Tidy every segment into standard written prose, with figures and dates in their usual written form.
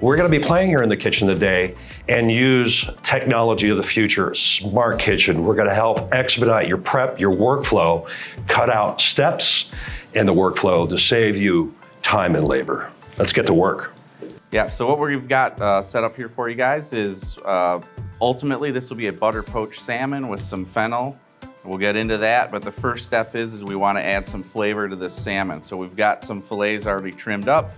We're gonna be playing here in the kitchen today and use technology of the future, smart kitchen. We're gonna help expedite your prep, your workflow, cut out steps in the workflow to save you time and labor. Let's get to work. Yeah, so what we've got set up here for you guys is ultimately this will be a butter poached salmon with some fennel. We'll get into that, but the first step is we want to add some flavor to this salmon. So we've got some fillets already trimmed up.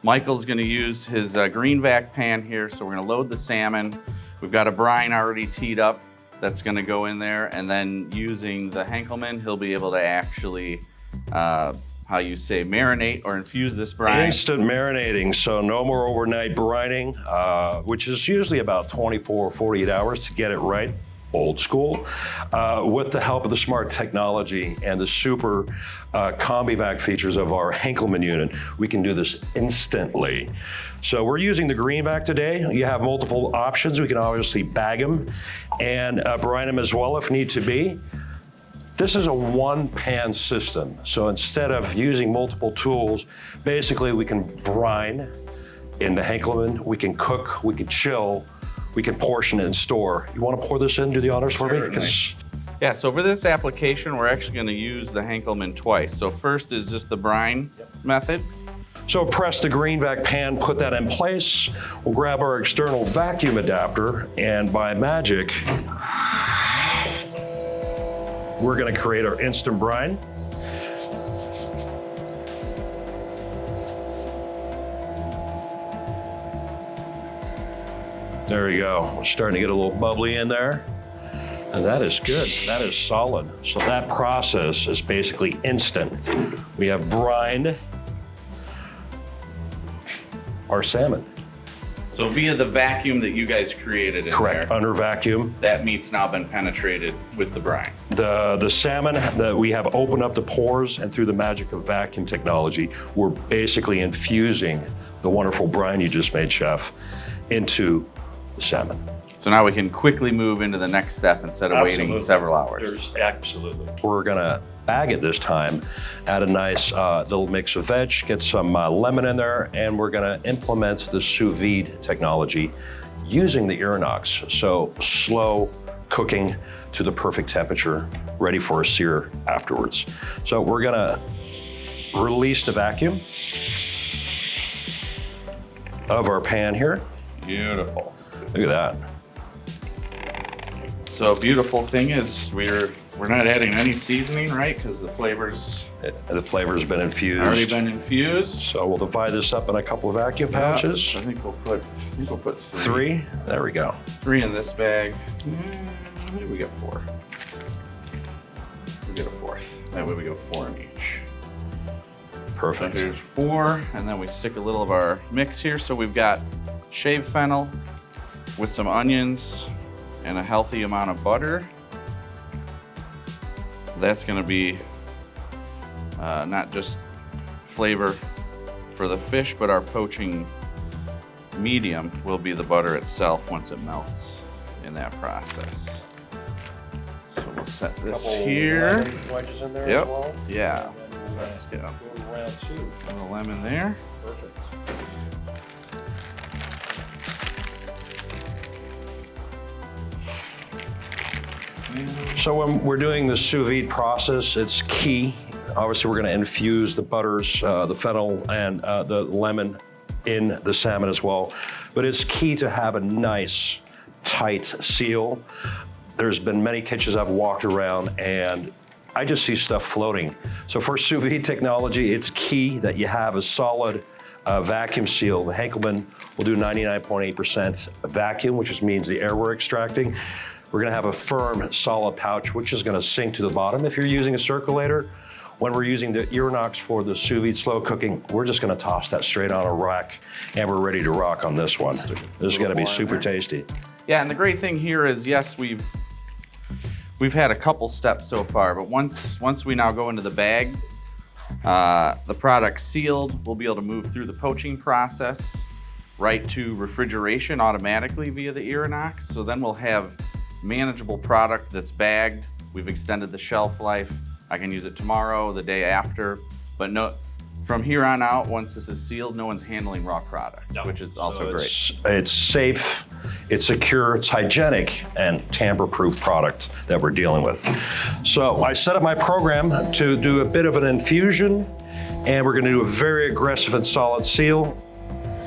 Michael's going to use his green vac pan here, so we're going to load the salmon. We've got a brine already teed up that's going to go in there, and then using the Henkelman, he'll be able to actually how you say, marinate or infuse this brine. Instant marinating, so no more overnight brining, which is usually about 24, 48 hours to get it right, old school. With the help of the smart technology and the super combi-vac features of our Henkelman unit, we can do this instantly. So we're using the green vac today. You have multiple options. We can obviously bag them and brine them as well if need to be. This is a one-pan system, so instead of using multiple tools, basically we can brine in the Henkelman, we can cook, we can chill, we can portion it and store. You want to pour this in, do the honors for me? Yeah, so for this application, we're actually going to use the Henkelman twice. So first is just the brine method. So press the green vac pan, put that in place. We'll grab our external vacuum adapter, and by magic, we're gonna create our instant brine. There you go. We're starting to get a little bubbly in there. And that is good, that is solid. So that process is basically instant. We have brined our salmon. So via the vacuum that you guys created in Correct, there, under vacuum. that meat's now been penetrated with the brine. The salmon that we have opened up the pores, and through the magic of vacuum technology, we're basically infusing the wonderful brine you just made, Chef, into the salmon. So now we can quickly move into the next step instead of waiting several hours. Absolutely. We're gonna bag it this time, add a nice little mix of veg, get some lemon in there, and we're gonna implement the sous vide technology using the IRINOX. So slow cooking to the perfect temperature, ready for a sear afterwards. So we're gonna release the vacuum of our pan here. Beautiful. Look at that. So beautiful thing is we're not adding any seasoning, right? Because the flavor's The flavor's been infused. already been infused. So we'll divide this up in a couple of vacuum pouches. I think we'll put Three. There we go. 3 in this bag. Maybe we get 4. We get a 4th. That way we get 4 in each. Perfect. So here's 4, and then we stick a little of our mix here. So we've got shaved fennel with some onions and a healthy amount of butter. That's gonna be not just flavor for the fish, but our poaching medium will be the butter itself once it melts in that process. So we'll set this here. Wedges in there Yep. as well. Yeah. Let's go. Go to round 2. A little lemon there. Perfect. So when we're doing the sous vide process, it's key. Obviously, we're going to infuse the butters, the fennel, and the lemon in the salmon as well. But it's key to have a nice, tight seal. There's been many kitchens I've walked around, and I just see stuff floating. So for sous vide technology, it's key that you have a solid vacuum seal. The Henkelman will do 99.8% vacuum, which just means the air we're extracting. We're gonna have a firm, solid pouch, which is gonna sink to the bottom. If you're using a circulator, when we're using the IRINOX for the sous vide slow cooking, we're just gonna toss that straight on a rack, and we're ready to rock on this one. This is gonna be super tasty. Yeah, and the great thing here is, yes, we've had a couple steps so far, but once we now go into the bag, the product's sealed, we'll be able to move through the poaching process right to refrigeration automatically via the IRINOX. So then we'll have manageable product that's bagged. We've extended the shelf life. I can use it tomorrow, the day after, but no, From here on out, once this is sealed, no one's handling raw product, which is also great. It's safe, it's secure, it's hygienic, and tamper-proof product that we're dealing with. So I set up my program to do a bit of an infusion, and we're gonna do a very aggressive and solid seal,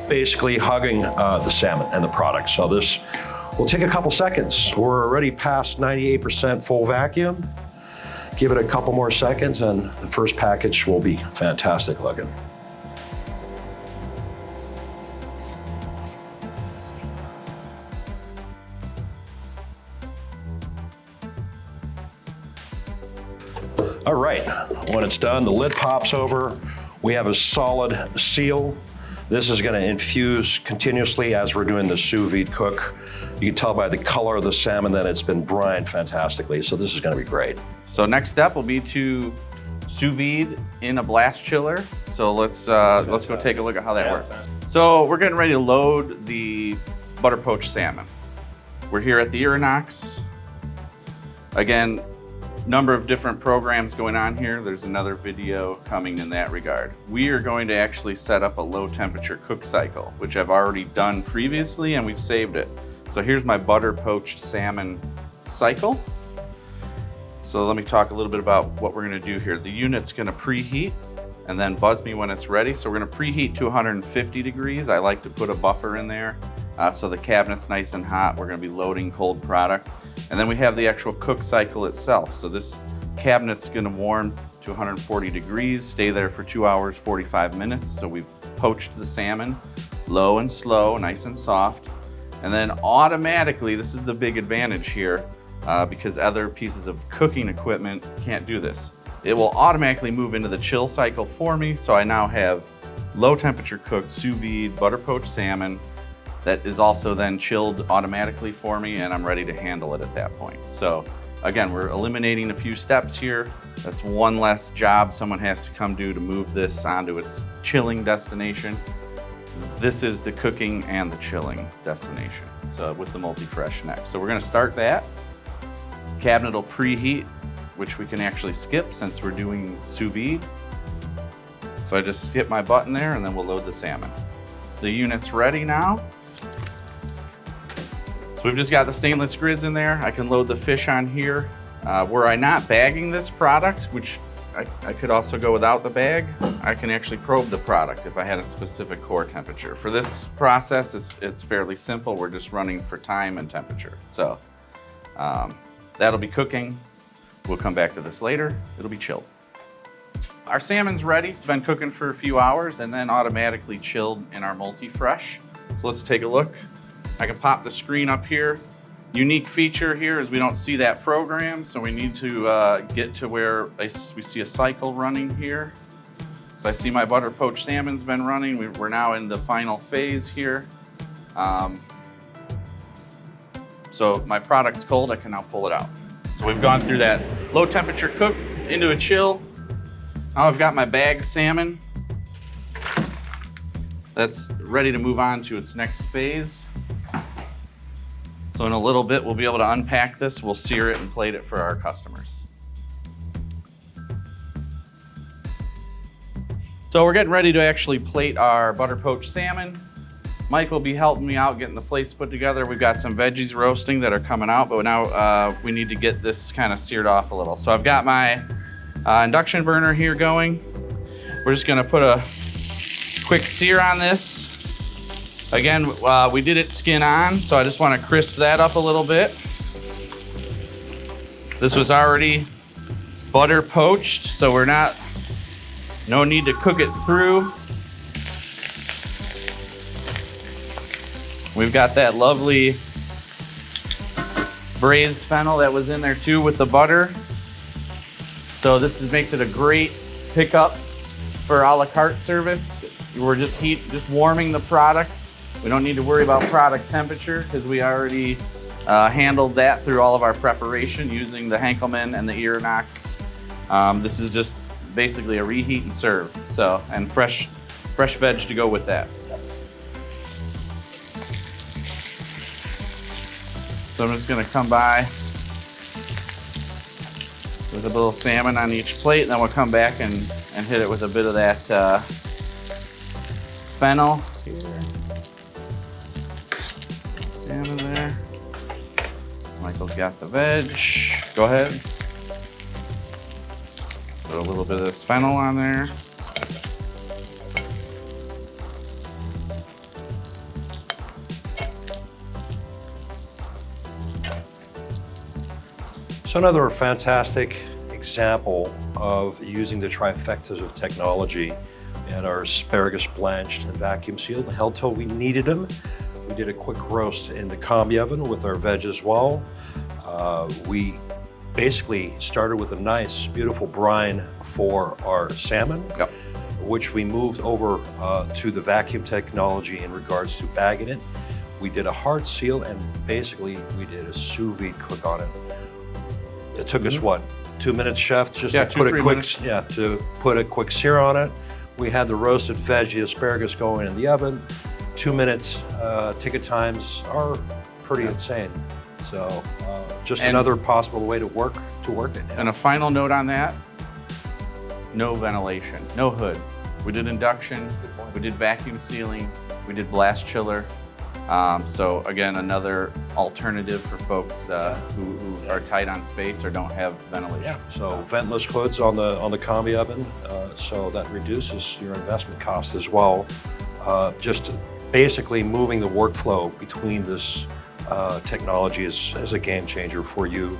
basically hugging the salmon and the product. So this will take a couple seconds. We're already past 98% full vacuum. Give it a couple more seconds and the first package will be fantastic looking. All right, when it's done, the lid pops over. We have a solid seal. This is gonna infuse continuously as we're doing the sous vide cook. You can tell by the color of the salmon that it's been brined fantastically, so this is gonna be great. So next step will be to sous vide in a blast chiller. So let's go take a look at how that works. So we're getting ready to load the butter poached salmon. We're here at the IRINOX. Again, number of different programs going on here. There's another video coming in that regard. We are going to actually set up a low temperature cook cycle, which I've already done previously and we've saved it. So here's my butter poached salmon cycle. So let me talk a little bit about what we're gonna do here. The unit's gonna preheat and then buzz me when it's ready. So we're gonna preheat to 150 degrees. I like to put a buffer in there so the cabinet's nice and hot. We're gonna be loading cold product. And then we have the actual cook cycle itself. So this cabinet's gonna warm to 140 degrees, stay there for 2 hours, 45 minutes. So we've poached the salmon, low and slow, nice and soft. And then automatically, this is the big advantage here, because other pieces of cooking equipment can't do this. It will automatically move into the chill cycle for me, so I now have low temperature cooked sous vide butter poached salmon that is also then chilled automatically for me, and I'm ready to handle it at that point. So again, we're eliminating a few steps here. That's one less job someone has to come do to move this onto its chilling destination. This is the cooking and the chilling destination, so with the multi-fresh next. So we're gonna start that. Cabinet will preheat, which we can actually skip since we're doing sous vide. So I just skip my button there and then we'll load the salmon. The unit's ready now. So we've just got the stainless grids in there. I can load the fish on here. Were I not bagging this product, which I could also go without the bag, I can actually probe the product if I had a specific core temperature. For this process, it's fairly simple. We're just running for time and temperature. So that'll be cooking. We'll come back to this later. It'll be chilled. Our salmon's ready. It's been cooking for a few hours and then automatically chilled in our multi-fresh. So let's take a look. I can pop the screen up here. Unique feature here is we don't see that program, so we need to get to where we see a cycle running here. So I see my butter poached salmon's been running. We're now in the final phase here. So my product's cold, I can now pull it out. So we've gone through that low temperature cook into a chill. Now I've got my bagged salmon that's ready to move on to its next phase. So in a little bit, we'll be able to unpack this. We'll sear it and plate it for our customers. So we're getting ready to actually plate our butter poached salmon. Mike will be helping me out getting the plates put together. We've got some veggies roasting that are coming out, but now we need to get this kind of seared off a little. So I've got my induction burner here going. We're just gonna put a quick sear on this. Again, we did it skin on, so I just want to crisp that up a little bit. This was already butter poached, so no need to cook it through. We've got that lovely braised fennel that was in there too with the butter. So this makes it a great pickup for a la carte service. We're just warming the product. We don't need to worry about product temperature because we already handled that through all of our preparation using the Henkelman and the IRINOX. This is just basically a reheat and serve. So, and fresh veg to go with that. So I'm just gonna come by with a little salmon on each plate, and then we'll come back and hit it with a bit of that fennel here. Salmon there. Michael's got the veg. Go ahead. Put a little bit of this fennel on there. So another fantastic example of using the trifectas of technology. We had our asparagus blanched and vacuum sealed and held till we needed them. We did a quick roast in the combi oven with our veg as well. We basically started with a nice, beautiful brine for our salmon, Yep. which we moved over to the vacuum technology in regards to bagging it. We did a hard seal, and basically we did a sous vide cook on it. It took us what, 2 minutes, chef, just Yeah, to 2, put a 3 quick, minutes. yeah, to put a quick sear on it. We had the roasted veggie asparagus going in the oven. 2 minutes. Ticket times are pretty insane. So just And- another possible way to work it. Yeah. And a final note on that, no ventilation, no hood. We did induction, we did vacuum sealing, we did blast chiller. So again, another alternative for folks who are tight on space or don't have ventilation. Yeah, so ventless hoods on the combi oven, so that reduces your investment cost as well. Just basically moving the workflow between this technology is a game changer for you.